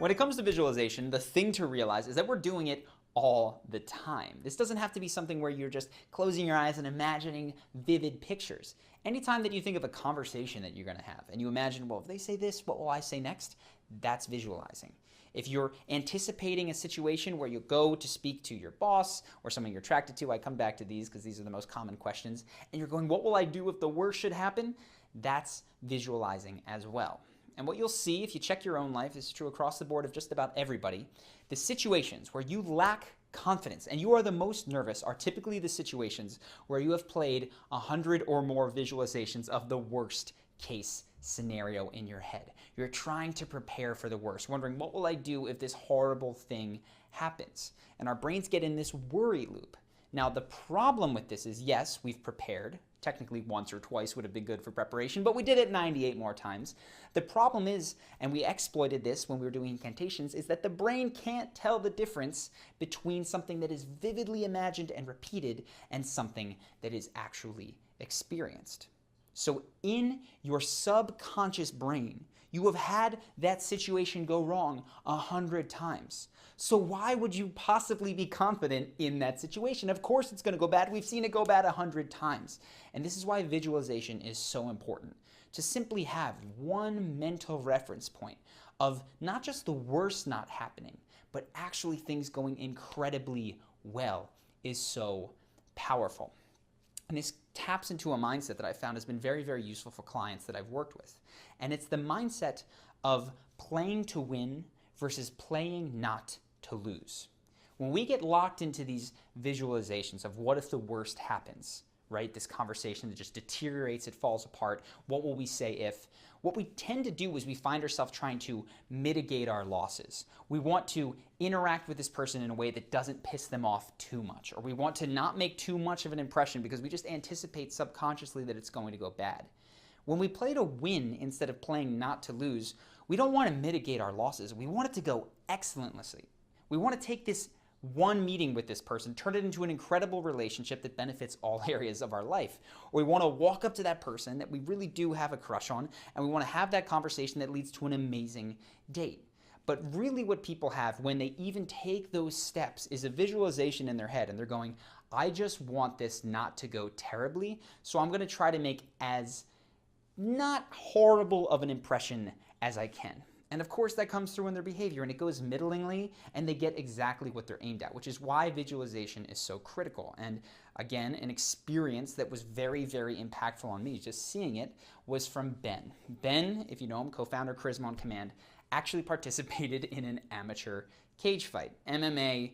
When it comes to visualization, the thing to realize is that we're doing it all the time. This doesn't have to be something where you're just closing your eyes and imagining vivid pictures. Anytime that you think of a conversation that you're going to have and you imagine, well, if they say this, what will I say next? That's visualizing. If you're anticipating a situation where you go to speak to your boss or someone you're attracted to, I come back to these because these are the most common questions, and you're going, what will I do if the worst should happen? That's visualizing as well. And what you'll see if you check your own life, this is true across the board of just about everybody, the situations where you lack confidence and you are the most nervous are typically the situations where you have played 100 or more visualizations of the worst case scenario in your head. You're trying to prepare for the worst, wondering, what will I do if this horrible thing happens? And our brains get in this worry loop. Now, the problem with this is, yes, we've prepared. Technically, once or twice would have been good for preparation, but we did it 98 more times. The problem is, and we exploited this when we were doing incantations, is that the brain can't tell the difference between something that is vividly imagined and repeated and something that is actually experienced. So in your subconscious brain, you have had that situation go wrong 100 times. So why would you possibly be confident in that situation? Of course it's going to go bad. We've seen it go bad 100 times. And this is why visualization is so important. To simply have one mental reference point of not just the worst not happening, but actually things going incredibly well is so powerful. And this taps into a mindset that I found has been very, very useful for clients that I've worked with. And it's the mindset of playing to win versus playing not to lose. When we get locked into these visualizations of what if the worst happens, right? This conversation that just deteriorates, it falls apart. What will we say if? What we tend to do is we find ourselves trying to mitigate our losses. We want to interact with this person in a way that doesn't piss them off too much, or we want to not make too much of an impression because we just anticipate subconsciously that it's going to go bad. When we play to win instead of playing not to lose, we don't want to mitigate our losses. We want it to go excellently. We want to take this one meeting with this person, turn it into an incredible relationship that benefits all areas of our life. Or we want to walk up to that person that we really do have a crush on, and we want to have that conversation that leads to an amazing date. But really what people have when they even take those steps is a visualization in their head, and they're going, I just want this not to go terribly, so I'm going to try to make as not horrible of an impression as I can. And of course that comes through in their behavior, and it goes middlingly, and they get exactly what they're aimed at, which is why visualization is so critical. And again, an experience that was very, very impactful on me, just seeing it, was from Ben. Ben, if you know him, co-founder Charisma on Command, actually participated in an amateur cage fight. MMA,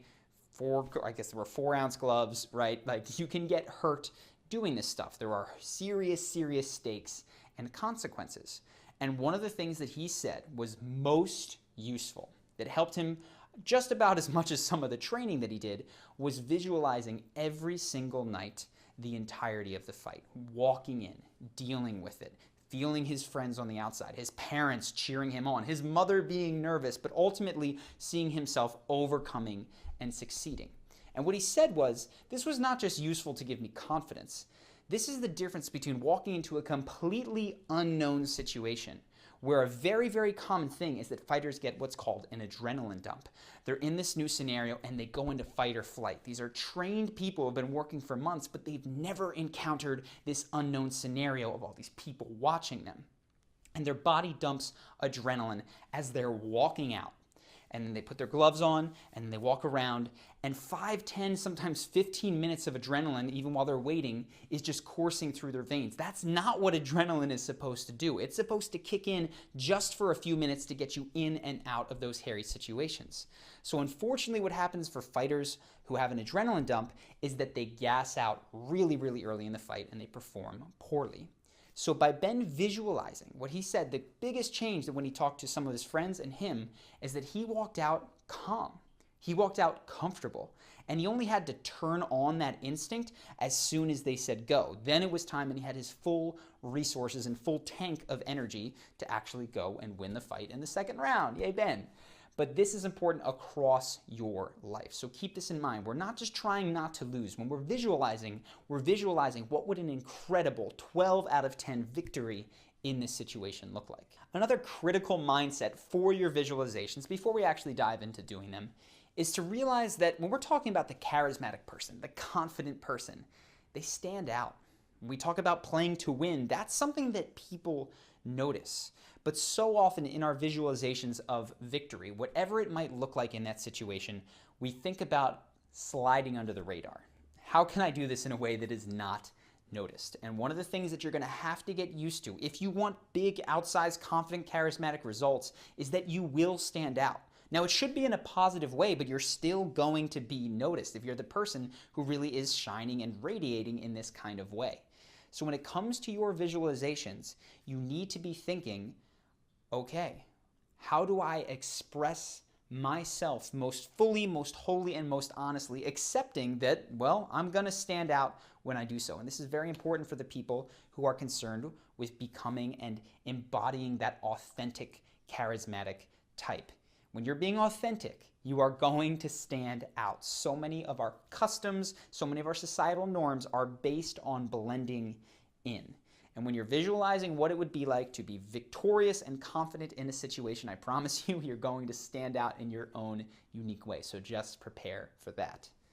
I guess there were 4-ounce gloves, right? Like, you can get hurt doing this stuff. There are serious, serious stakes and consequences. And one of the things that he said was most useful, that helped him just about as much as some of the training that he did, was visualizing every single night the entirety of the fight, walking in, dealing with it, feeling his friends on the outside, his parents cheering him on, his mother being nervous, but ultimately seeing himself overcoming and succeeding. And what he said was, this was not just useful to give me confidence. This is the difference between walking into a completely unknown situation, where a very, very common thing is that fighters get what's called an adrenaline dump. They're in this new scenario and they go into fight or flight. These are trained people who have been working for months, but they've never encountered this unknown scenario of all these people watching them. And their body dumps adrenaline as they're walking out. And then they put their gloves on, and they walk around, and 5, 10, sometimes 15 minutes of adrenaline, even while they're waiting, is just coursing through their veins. That's not what adrenaline is supposed to do. It's supposed to kick in just for a few minutes to get you in and out of those hairy situations. So unfortunately, what happens for fighters who have an adrenaline dump is that they gas out really, really early in the fight, and they perform poorly. So by Ben visualizing, what he said, the biggest change that when he talked to some of his friends and him is that he walked out calm. He walked out comfortable. And he only had to turn on that instinct as soon as they said go. Then it was time, and he had his full resources and full tank of energy to actually go and win the fight in the second round. Yay, Ben. But this is important across your life. So keep this in mind. We're not just trying not to lose. When we're visualizing what would an incredible 12 out of 10 victory in this situation look like? Another critical mindset for your visualizations, before we actually dive into doing them, is to realize that when we're talking about the charismatic person, the confident person, they stand out. When we talk about playing to win, that's something that people notice. But so often in our visualizations of victory, whatever it might look like in that situation, we think about sliding under the radar. How can I do this in a way that is not noticed? And one of the things that you're going to have to get used to if you want big, outsized, confident, charismatic results is that you will stand out. Now, it should be in a positive way, but you're still going to be noticed if you're the person who really is shining and radiating in this kind of way. So when it comes to your visualizations, you need to be thinking, okay, how do I express myself most fully, most wholly, and most honestly, accepting that, well, I'm going to stand out when I do so. And this is very important for the people who are concerned with becoming and embodying that authentic, charismatic type. When you're being authentic, you are going to stand out. So many of our customs, so many of our societal norms are based on blending in. And when you're visualizing what it would be like to be victorious and confident in a situation, I promise you, you're going to stand out in your own unique way. So just prepare for that.